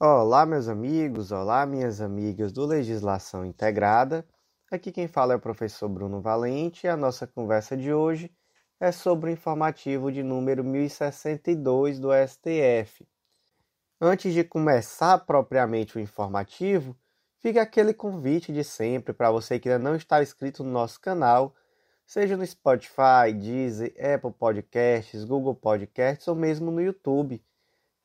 Olá, meus amigos, olá, minhas amigas do Legislação Integrada. Aqui quem fala é o professor Bruno Valente e a nossa conversa de hoje é sobre o informativo de número 1062 do STF. Antes de começar propriamente o informativo, fica aquele convite de sempre para você que ainda não está inscrito no nosso canal, seja no Spotify, Deezer, Apple Podcasts, Google Podcasts ou mesmo no YouTube.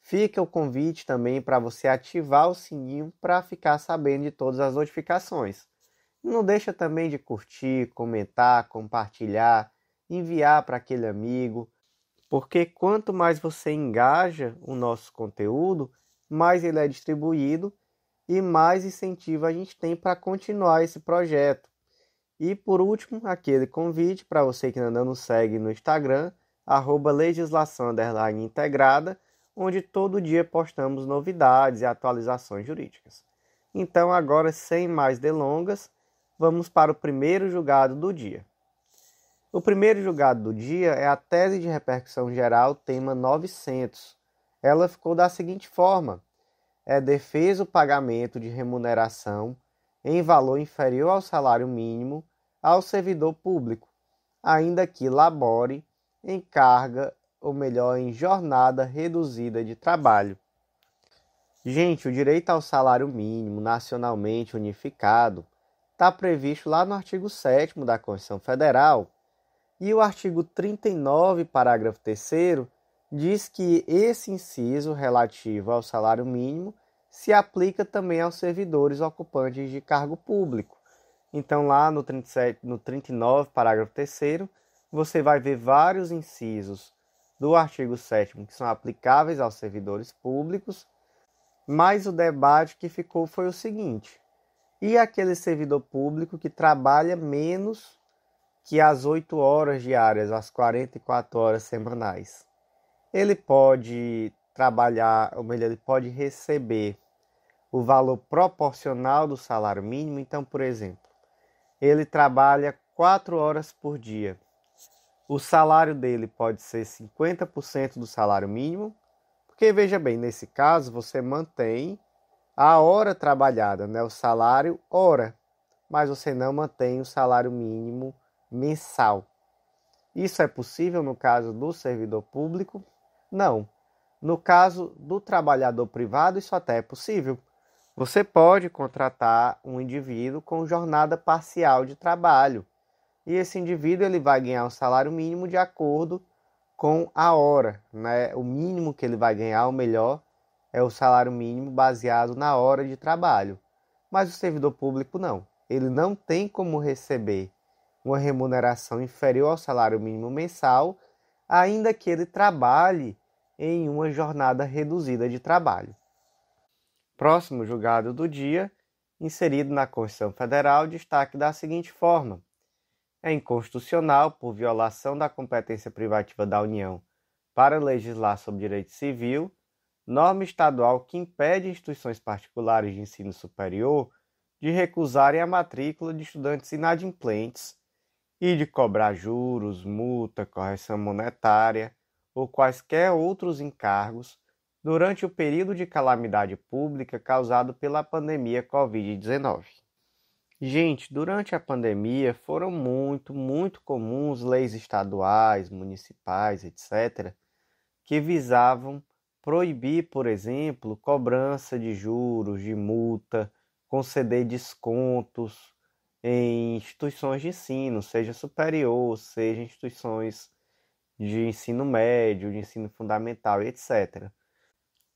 Fica o convite também para você ativar o sininho para ficar sabendo de todas as notificações. Não deixa também de curtir, comentar, compartilhar, enviar para aquele amigo, porque quanto mais você engaja o nosso conteúdo, mais ele é distribuído e mais incentivo a gente tem para continuar esse projeto. E por último, aquele convite para você que ainda não nos segue no Instagram, @legislação_integrada, onde todo dia postamos novidades e atualizações jurídicas. Então, agora, sem mais delongas, vamos para o primeiro julgado do dia. O primeiro julgado do dia é a tese de repercussão geral, tema 900. Ela ficou da seguinte forma: é defesa o pagamento de remuneração em valor inferior ao salário mínimo ao servidor público, ainda que labore em carga, ou melhor, em jornada reduzida de trabalho. Gente, o direito ao salário mínimo nacionalmente unificado está previsto lá no artigo 7º da Constituição Federal, e o artigo 39, parágrafo 3º, diz que esse inciso relativo ao salário mínimo se aplica também aos servidores ocupantes de cargo público. Então, lá no 37, no 39, parágrafo 3º, você vai ver vários incisos do artigo 7º que são aplicáveis aos servidores públicos, mas o debate que ficou foi o seguinte: e aquele servidor público que trabalha menos que as 8 horas diárias, as 44 horas semanais? Ele pode trabalhar, ou melhor, ele pode receber o valor proporcional do salário mínimo. Então, por exemplo, ele trabalha 4 horas por dia. O salário dele pode ser 50% do salário mínimo, porque veja bem, nesse caso você mantém a hora trabalhada, né? O salário hora, mas você não mantém o salário mínimo mensal. Isso é possível no caso do servidor público? Não. No caso do trabalhador privado, isso até é possível. Você pode contratar um indivíduo com jornada parcial de trabalho, e esse indivíduo ele vai ganhar o salário mínimo de acordo com a hora, né? O mínimo que ele vai ganhar, o melhor, é o salário mínimo baseado na hora de trabalho. Mas o servidor público não. Ele não tem como receber uma remuneração inferior ao salário mínimo mensal, ainda que ele trabalhe em uma jornada reduzida de trabalho. Próximo julgado do dia, inserido na Constituição Federal, destaque da seguinte forma: é inconstitucional, por violação da competência privativa da União para legislar sobre direito civil, norma estadual que impede instituições particulares de ensino superior de recusarem a matrícula de estudantes inadimplentes e de cobrar juros, multa, correção monetária ou quaisquer outros encargos durante o período de calamidade pública causado pela pandemia Covid-19. Gente, durante a pandemia foram muito comuns leis estaduais, municipais, etc., que visavam proibir, por exemplo, cobrança de juros, de multa, conceder descontos em instituições de ensino, seja superior, seja instituições de ensino médio, de ensino fundamental, etc.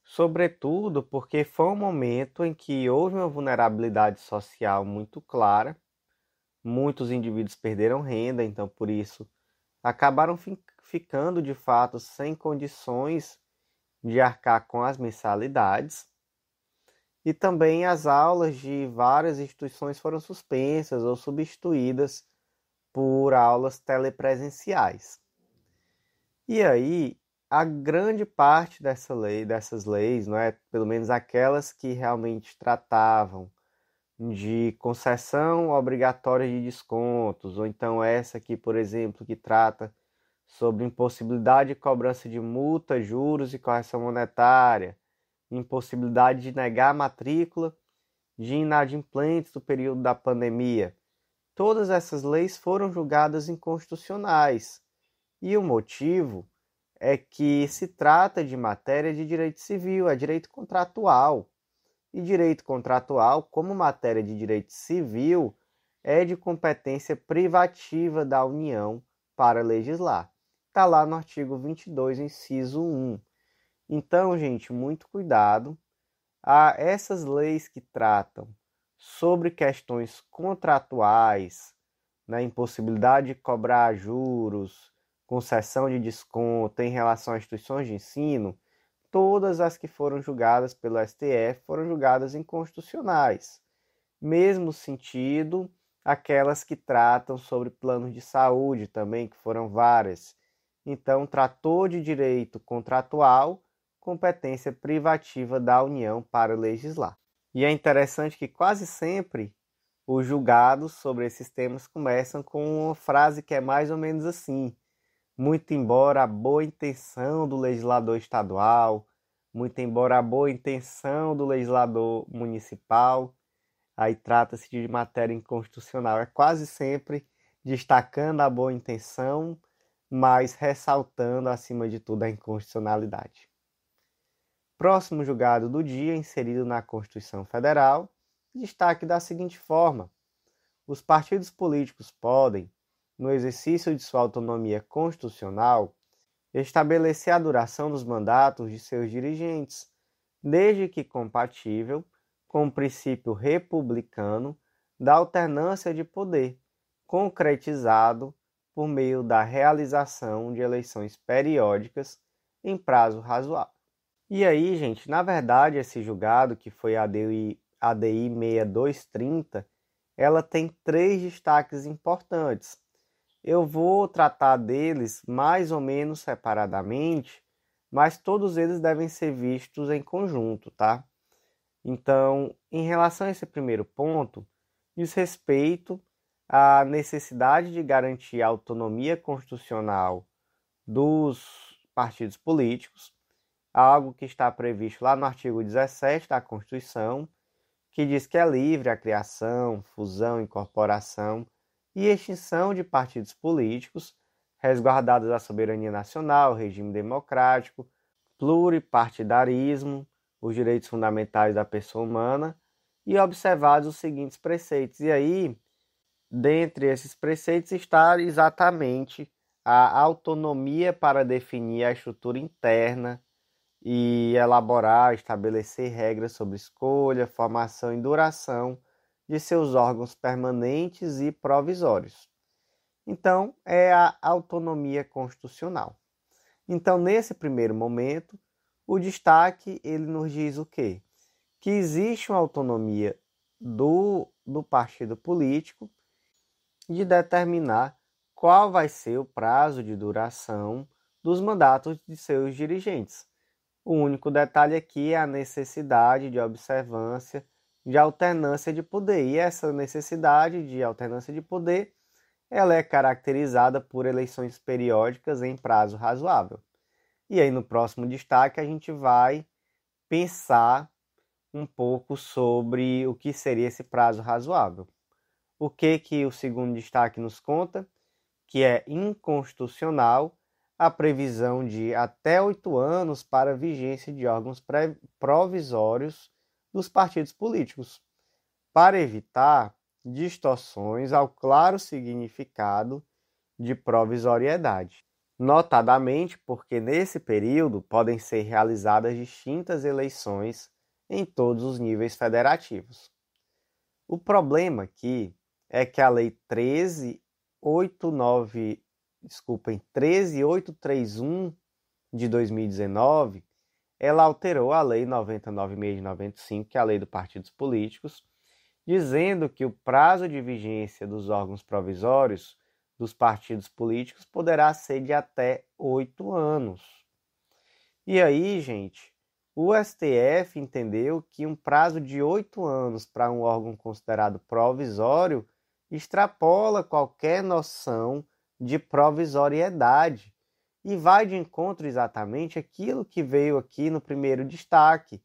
Sobretudo porque foi um momento em que houve uma vulnerabilidade social muito clara, muitos indivíduos perderam renda, então por isso acabaram ficando de fato sem condições de arcar com as mensalidades, e também as aulas de várias instituições foram suspensas ou substituídas por aulas telepresenciais. E aí, a grande parte dessas leis, não é? Pelo menos aquelas que realmente tratavam de concessão obrigatória de descontos, ou então essa aqui, por exemplo, que trata sobre impossibilidade de cobrança de multa, juros e correção monetária, impossibilidade de negar a matrícula de inadimplentes do período da pandemia. Todas essas leis foram julgadas inconstitucionais. E o motivo é que se trata de matéria de direito civil, é direito contratual. E direito contratual, como matéria de direito civil, é de competência privativa da União para legislar. Está lá no artigo 22, inciso 1. Então, gente, muito cuidado. Essas leis que tratam sobre questões contratuais, né, impossibilidade de cobrar juros, concessão de desconto em relação a instituições de ensino, todas as que foram julgadas pelo STF foram julgadas inconstitucionais. Mesmo sentido, aquelas que tratam sobre planos de saúde também, que foram várias. Então, tratou de direito contratual, competência privativa da União para legislar. E é interessante que quase sempre os julgados sobre esses temas começam com uma frase que é mais ou menos assim: muito embora a boa intenção do legislador estadual, muito embora a boa intenção do legislador municipal, aí trata-se de matéria inconstitucional. É quase sempre destacando a boa intenção, mas ressaltando, acima de tudo, a inconstitucionalidade. Próximo julgado do dia, inserido na Constituição Federal, destaque da seguinte forma: os partidos políticos podem, no exercício de sua autonomia constitucional, estabelecer a duração dos mandatos de seus dirigentes, desde que compatível com o princípio republicano da alternância de poder, concretizado por meio da realização de eleições periódicas em prazo razoável. E aí, gente, na verdade, esse julgado, que foi a ADI 6230, ela tem 3 destaques importantes. Eu vou tratar deles mais ou menos separadamente, mas todos eles devem ser vistos em conjunto, tá? Então, em relação a esse primeiro ponto, diz respeito à necessidade de garantir a autonomia constitucional dos partidos políticos, algo que está previsto lá no artigo 17 da Constituição, que diz que é livre a criação, fusão, incorporação e extinção de partidos políticos, resguardadas a soberania nacional, o regime democrático, pluripartidarismo, os direitos fundamentais da pessoa humana e observados os seguintes preceitos. E aí, dentre esses preceitos está exatamente a autonomia para definir a estrutura interna e elaborar, estabelecer regras sobre escolha, formação e duração de seus órgãos permanentes e provisórios. Então, é a autonomia constitucional. Então, nesse primeiro momento, o destaque ele nos diz o quê? Que existe uma autonomia do partido político de determinar qual vai ser o prazo de duração dos mandatos de seus dirigentes. O único detalhe aqui é a necessidade de observância de alternância de poder. E essa necessidade de alternância de poder, ela é caracterizada por eleições periódicas em prazo razoável. E aí no próximo destaque a gente vai pensar um pouco sobre o que seria esse prazo razoável. O que o segundo destaque nos conta? Que é inconstitucional a previsão de até 8 anos para a vigência de órgãos provisórios dos partidos políticos, para evitar distorções ao claro significado de provisoriedade. Notadamente porque nesse período podem ser realizadas distintas eleições em todos os níveis federativos. O problema aqui é que a Lei 13831 de 2019, ela alterou a Lei 99.6 de 95, que é a Lei dos Partidos Políticos, dizendo que o prazo de vigência dos órgãos provisórios dos partidos políticos poderá ser de até 8 anos. E aí, gente, o STF entendeu que um prazo de 8 anos para um órgão considerado provisório extrapola qualquer noção de provisoriedade e vai de encontro exatamente aquilo que veio aqui no primeiro destaque,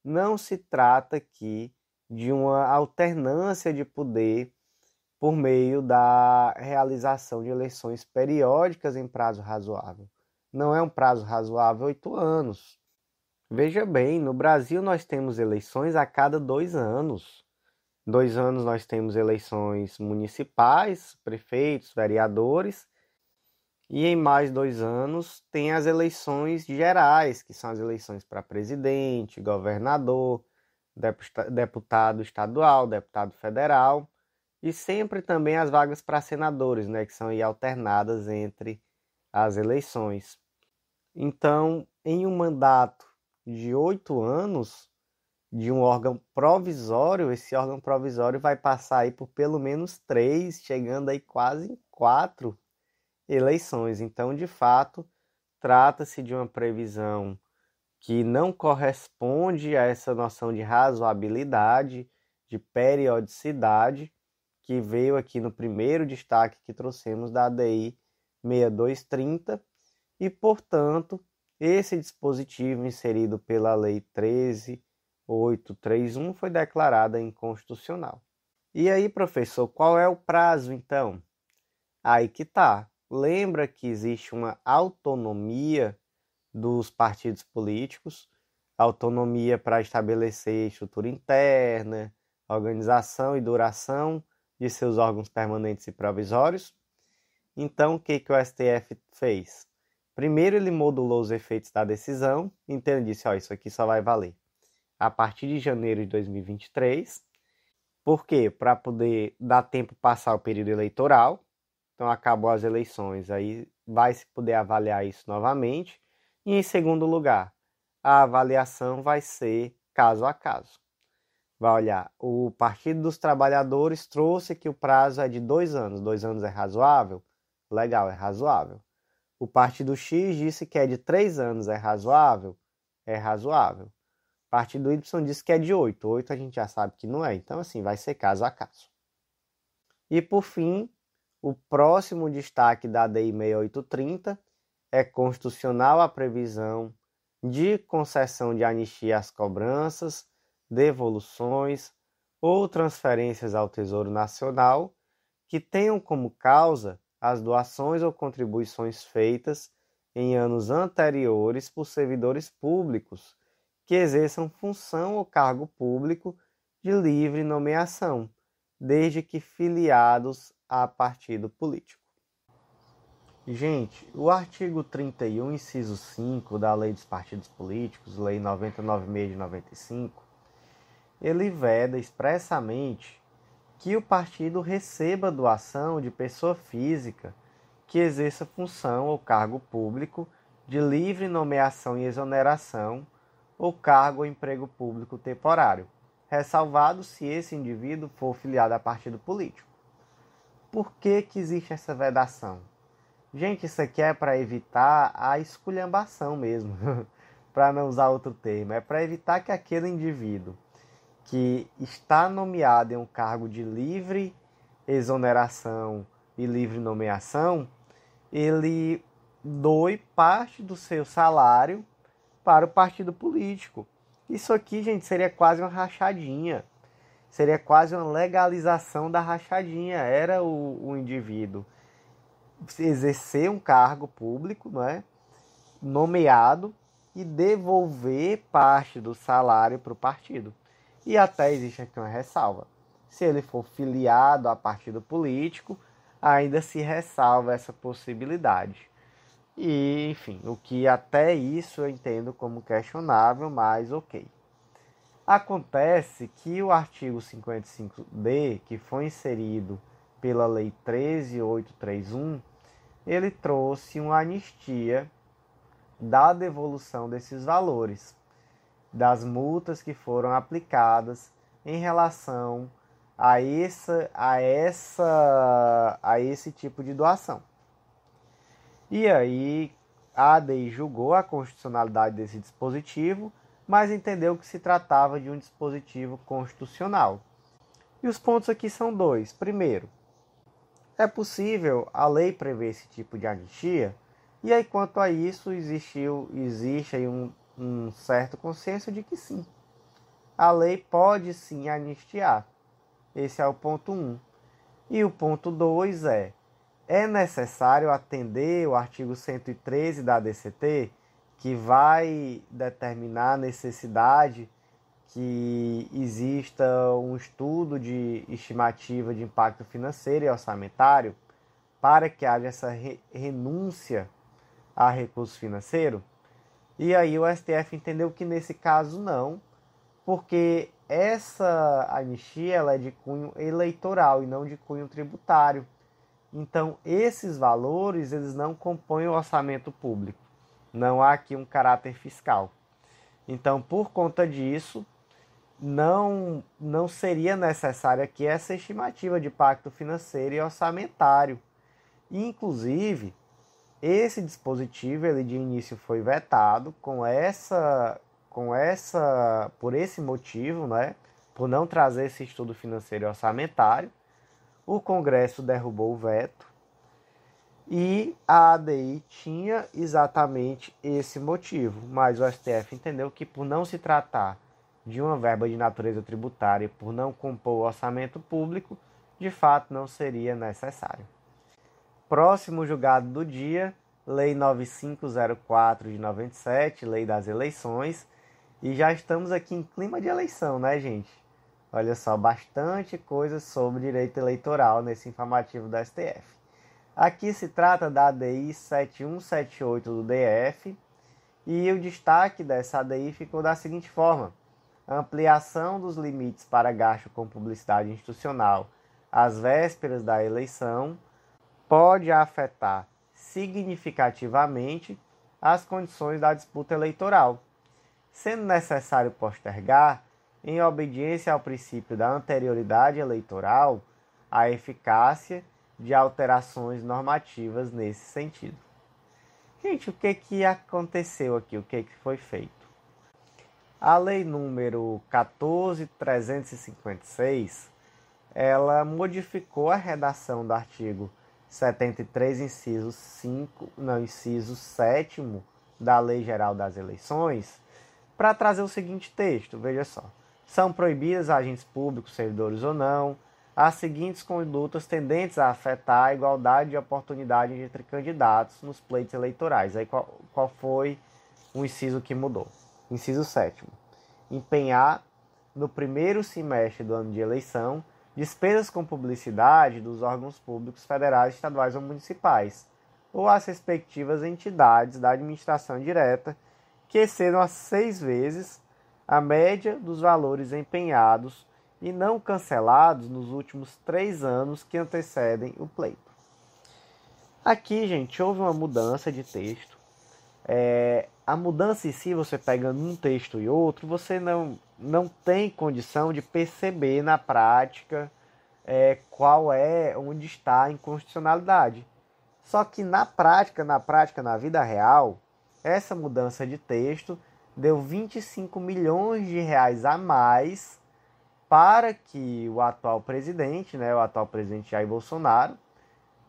não se trata aqui de uma alternância de poder por meio da realização de eleições periódicas em prazo razoável. Não é um prazo razoável 8 anos. Veja bem, no Brasil nós temos eleições a cada 2 anos. 2 anos nós temos eleições municipais, prefeitos, vereadores, e em mais 2 anos tem as eleições gerais, que são as eleições para presidente, governador, deputado estadual, deputado federal, e sempre também as vagas para senadores, né, que são aí alternadas entre as eleições. Então, em um mandato de 8 anos de um órgão provisório, esse órgão provisório vai passar aí por pelo menos 3, chegando aí quase em 4 eleições. Então, de fato, trata-se de uma previsão que não corresponde a essa noção de razoabilidade, de periodicidade, que veio aqui no primeiro destaque que trouxemos da ADI 6230, e, portanto, esse dispositivo inserido pela Lei 13.831 foi declarada inconstitucional. E aí, professor, qual é o prazo, então? Aí que tá. Lembra que existe uma autonomia dos partidos políticos, autonomia para estabelecer estrutura interna, organização e duração de seus órgãos permanentes e provisórios. Então, o que o STF fez? Primeiro, ele modulou os efeitos da decisão, então ele disse, isso aqui só vai valer a partir de janeiro de 2023. Por quê? Para poder dar tempo passar o período eleitoral. Então, acabou as eleições, aí vai se poder avaliar isso novamente. E, em segundo lugar, a avaliação vai ser caso a caso. Vai olhar, o Partido dos Trabalhadores trouxe que o prazo é de 2 anos. 2 anos é razoável? Legal, é razoável. O Partido X disse que é de 3 anos, é razoável? É razoável. O Partido Y disse que é de 8. 8 a gente já sabe que não é. Então, assim, vai ser caso a caso. E, por fim, o próximo destaque da ADI 6830 é constitucional a previsão de concessão de anistia às cobranças, devoluções ou transferências ao Tesouro Nacional que tenham como causa as doações ou contribuições feitas em anos anteriores por servidores públicos que exerçam função ou cargo público de livre nomeação, desde que filiados a partido político. Gente, o artigo 31, inciso 5 da Lei dos Partidos Políticos, Lei 9096 de 95, ele veda expressamente que o partido receba doação de pessoa física que exerça função ou cargo público de livre nomeação e exoneração ou cargo ou emprego público temporário, ressalvado se esse indivíduo for filiado a partido político. Por que existe essa vedação? Gente, isso aqui é para evitar a esculhambação mesmo, para não usar outro termo. É para evitar que aquele indivíduo que está nomeado em um cargo de livre exoneração e livre nomeação, ele doe parte do seu salário para o partido político. Isso aqui, gente, seria quase uma rachadinha. Seria quase uma legalização da rachadinha. Era o indivíduo exercer um cargo público, não é? Nomeado, e devolver parte do salário para o partido. E até existe aqui uma ressalva. Se ele for filiado a partido político, ainda se ressalva essa possibilidade. E, enfim, o que até isso eu entendo como questionável, mas ok. Acontece que o artigo 55D, que foi inserido pela Lei 13.831, ele trouxe uma anistia da devolução desses valores, das multas que foram aplicadas em relação a esse tipo de doação. E aí a ADI julgou a constitucionalidade desse dispositivo, mas entendeu que se tratava de um dispositivo constitucional. E os pontos aqui são 2. Primeiro, é possível a lei prever esse tipo de anistia? E aí, quanto a isso, existe aí um certo consenso de que sim. a lei pode sim anistiar. Esse é o ponto 1. E o ponto 2 é necessário atender o artigo 113 da ADCT, que vai determinar a necessidade que exista um estudo de estimativa de impacto financeiro e orçamentário para que haja essa renúncia a recurso financeiro. E aí o STF entendeu que nesse caso não, porque essa anistia ela é de cunho eleitoral e não de cunho tributário. Então, esses valores eles não compõem o orçamento público. Não há aqui um caráter fiscal. Então, por conta disso, não seria necessária aqui essa estimativa de impacto financeiro e orçamentário. Inclusive, esse dispositivo ele de início foi vetado por esse motivo, né? Por não trazer esse estudo financeiro e orçamentário. O Congresso derrubou o veto e a ADI tinha exatamente esse motivo, mas o STF entendeu que por não se tratar de uma verba de natureza tributária e por não compor o orçamento público, de fato não seria necessário. Próximo julgado do dia, Lei 9504 de 97, Lei das Eleições, e já estamos aqui em clima de eleição, né, gente? Olha só, bastante coisa sobre direito eleitoral nesse informativo do STF. Aqui se trata da ADI 7178 do DF e o destaque dessa ADI ficou da seguinte forma: a ampliação dos limites para gasto com publicidade institucional às vésperas da eleição pode afetar significativamente as condições da disputa eleitoral, sendo necessário postergar, em obediência ao princípio da anterioridade eleitoral, a eficácia de alterações normativas nesse sentido. Gente, o que aconteceu aqui? O que foi feito? A lei número 14.356, ela modificou a redação do artigo 73, inciso 7º da Lei Geral das Eleições, para trazer o seguinte texto, veja só. São proibidas a agentes públicos, servidores ou não, as seguintes condutas tendentes a afetar a igualdade de oportunidade entre candidatos nos pleitos eleitorais. Aí qual foi o inciso que mudou? Inciso 7º. Empenhar, no primeiro semestre do ano de eleição, despesas com publicidade dos órgãos públicos federais, estaduais ou municipais, ou as respectivas entidades da administração direta, que excedam a 6 vezes a média dos valores empenhados e não cancelados nos últimos 3 anos que antecedem o pleito. Aqui, gente, houve uma mudança de texto. A mudança em si, você pegando um texto e outro, você não tem condição de perceber na prática onde está a inconstitucionalidade. Só que na prática, na vida real, essa mudança de texto deu 25 milhões de reais a mais para que o atual presidente Jair Bolsonaro,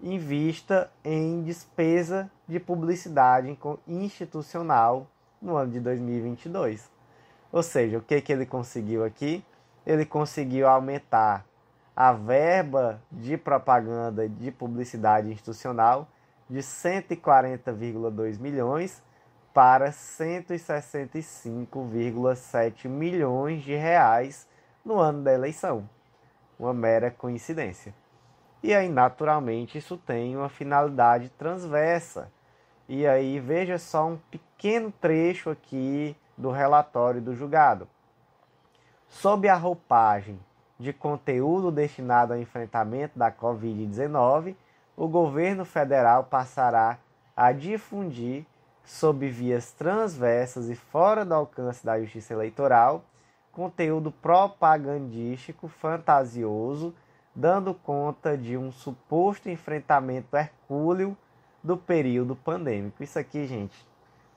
invista em despesa de publicidade institucional no ano de 2022. Ou seja, o que ele conseguiu aqui? Ele conseguiu aumentar a verba de propaganda de publicidade institucional de 140,2 milhões para 165,7 milhões de reais no ano da eleição. Uma mera coincidência. E aí, naturalmente, isso tem uma finalidade transversa. E aí, veja só um pequeno trecho aqui do relatório do julgado. Sob a roupagem de conteúdo destinado ao enfrentamento da Covid-19, o governo federal passará a difundir, sob vias transversas e fora do alcance da Justiça Eleitoral, conteúdo propagandístico fantasioso, dando conta de um suposto enfrentamento hercúleo do período pandêmico. Isso aqui, gente,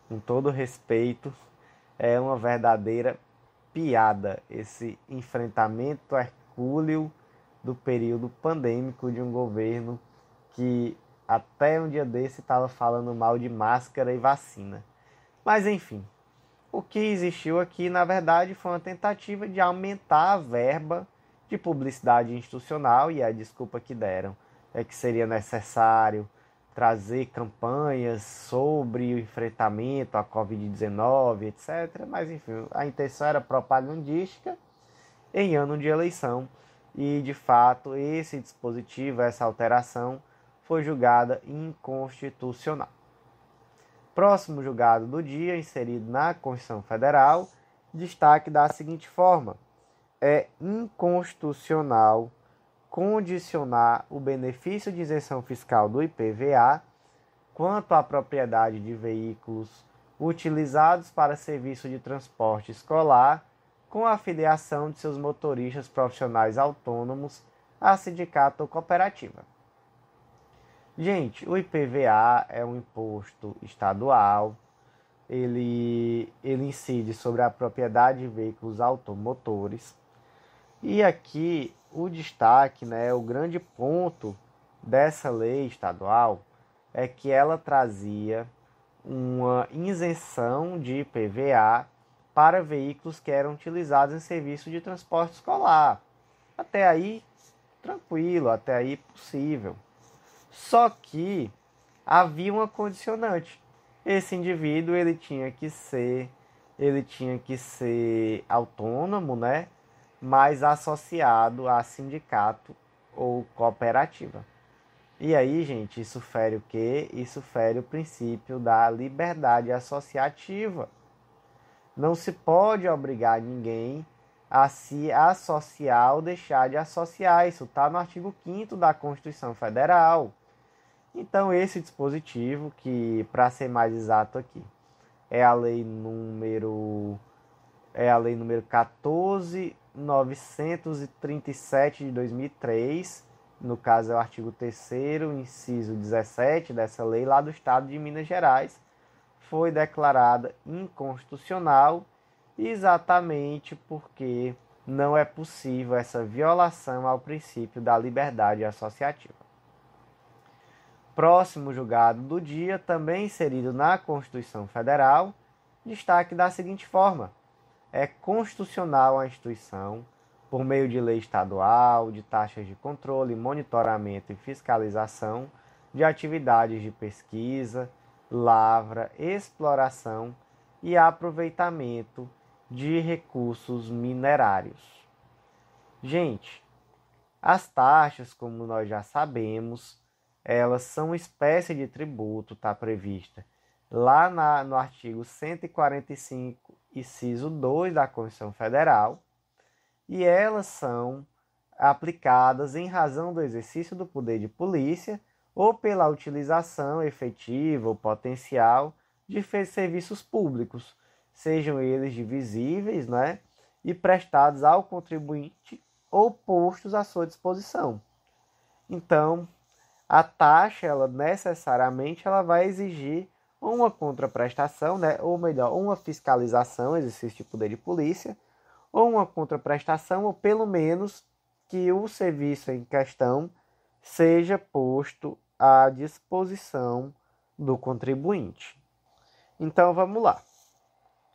com todo respeito, é uma verdadeira piada, esse enfrentamento hercúleo do período pandêmico de um governo que até um dia desse estava falando mal de máscara e vacina. Mas enfim, O que existiu aqui, na verdade, foi uma tentativa de aumentar a verba de publicidade institucional, e a desculpa que deram é que seria necessário trazer campanhas sobre o enfrentamento à Covid-19, etc. Mas, enfim, a intenção era propagandística em ano de eleição e, de fato, esse dispositivo, essa alteração, foi julgada inconstitucional. Próximo julgado do dia, inserido na Constituição Federal, destaque da seguinte forma: é inconstitucional condicionar o benefício de isenção fiscal do IPVA quanto à propriedade de veículos utilizados para serviço de transporte escolar com a filiação de seus motoristas profissionais autônomos a sindicato ou cooperativa. Gente, o IPVA é um imposto estadual, ele incide sobre a propriedade de veículos automotores. E aqui o destaque, o grande ponto dessa lei estadual é que ela trazia uma isenção de IPVA para veículos que eram utilizados em serviço de transporte escolar. Até aí, tranquilo, até aí possível. Só que havia uma condicionante. Esse indivíduo ele tinha que ser autônomo, mas associado a sindicato ou cooperativa. E aí, gente, isso fere o quê? Isso fere o princípio da liberdade associativa. Não se pode obrigar ninguém a se associar ou deixar de associar. Isso está no artigo 5º da Constituição Federal. Então, esse dispositivo, que, para ser mais exato aqui, é a lei número 14.937 de 2003, no caso é o artigo 3º, inciso 17 dessa lei, lá do estado de Minas Gerais, foi declarada inconstitucional exatamente porque não é possível essa violação ao princípio da liberdade associativa. Próximo julgado do dia, também inserido na Constituição Federal, destaque da seguinte forma: é constitucional a instituição, por meio de lei estadual, de taxas de controle, monitoramento e fiscalização de atividades de pesquisa, lavra, exploração e aproveitamento de recursos minerários. Gente, as taxas, como nós já sabemos, elas são uma espécie de tributo, está prevista lá no artigo 145, inciso 2 da Constituição Federal, e elas são aplicadas em razão do exercício do poder de polícia ou pela utilização efetiva ou potencial de serviços públicos, sejam eles divisíveis, e prestados ao contribuinte ou postos à sua disposição. Então, a taxa, ela necessariamente vai exigir uma contraprestação, ou melhor, uma fiscalização, exercício de poder de polícia, ou uma contraprestação, ou pelo menos que o serviço em questão seja posto à disposição do contribuinte. Então, vamos lá.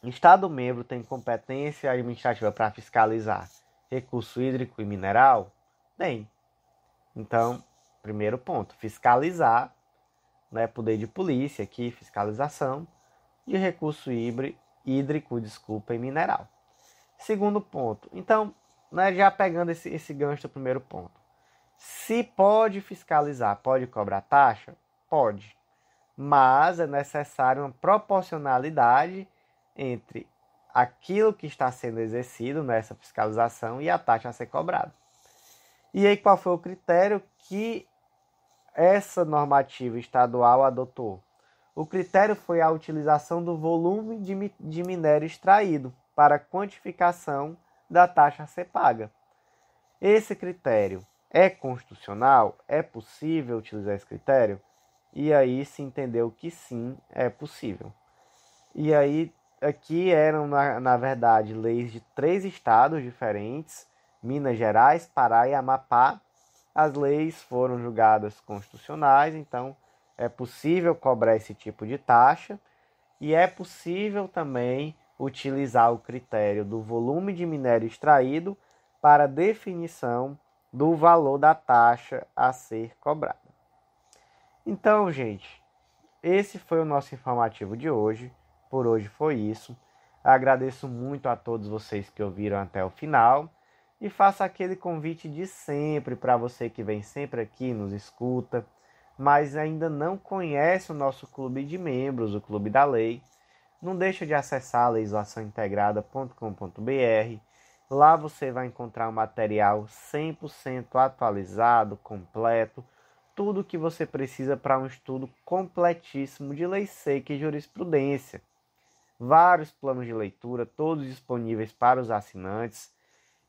O Estado-membro tem competência administrativa para fiscalizar recurso hídrico e mineral? Tem. Então, primeiro ponto, fiscalizar, poder de polícia aqui, fiscalização de recurso hídrico, e mineral. Segundo ponto, então, já pegando esse gancho do primeiro ponto, se pode fiscalizar, pode cobrar taxa? Pode, mas é necessário uma proporcionalidade entre aquilo que está sendo exercido nessa fiscalização e a taxa a ser cobrada. E aí, qual foi o critério que essa normativa estadual adotou? O critério foi a utilização do volume de minério extraído para quantificação da taxa a ser paga. Esse critério é constitucional? É possível utilizar esse critério? E aí se entendeu que sim, é possível. E aí, aqui eram, na verdade, leis de 3 estados diferentes, Minas Gerais, Pará e Amapá. As leis foram julgadas constitucionais, então é possível cobrar esse tipo de taxa e é possível também utilizar o critério do volume de minério extraído para definição do valor da taxa a ser cobrada. Então, gente, esse foi o nosso informativo de hoje. Por hoje foi isso. Agradeço muito a todos vocês que ouviram até o final e faço aquele convite de sempre para você que vem sempre aqui, nos escuta, mas ainda não conhece o nosso clube de membros, o Clube da Lei. Não deixa de acessar legislaçãointegrada.com.br. Lá você vai encontrar um material 100% atualizado, completo, tudo o que você precisa para um estudo completíssimo de lei seca e jurisprudência. Vários planos de leitura, todos disponíveis para os assinantes,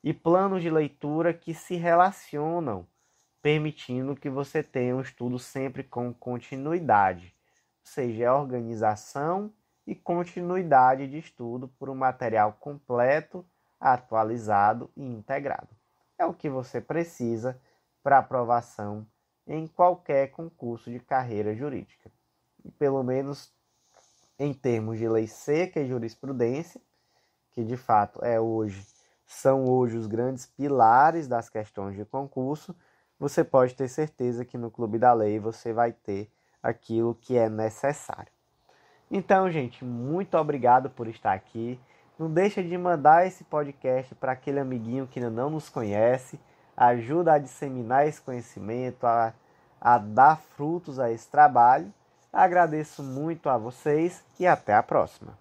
e planos de leitura que se relacionam, permitindo que você tenha um estudo sempre com continuidade, ou seja, é organização e continuidade de estudo por um material completo, atualizado e integrado. É o que você precisa para aprovação em qualquer concurso de carreira jurídica. E pelo menos em termos de lei seca e jurisprudência, que de fato são hoje os grandes pilares das questões de concurso, você pode ter certeza que no Clube da Lei você vai ter aquilo que é necessário. Então, gente, muito obrigado por estar aqui. Não deixa de mandar esse podcast para aquele amiguinho que ainda não nos conhece. Ajuda a disseminar esse conhecimento, a dar frutos a esse trabalho. Agradeço muito a vocês e até a próxima.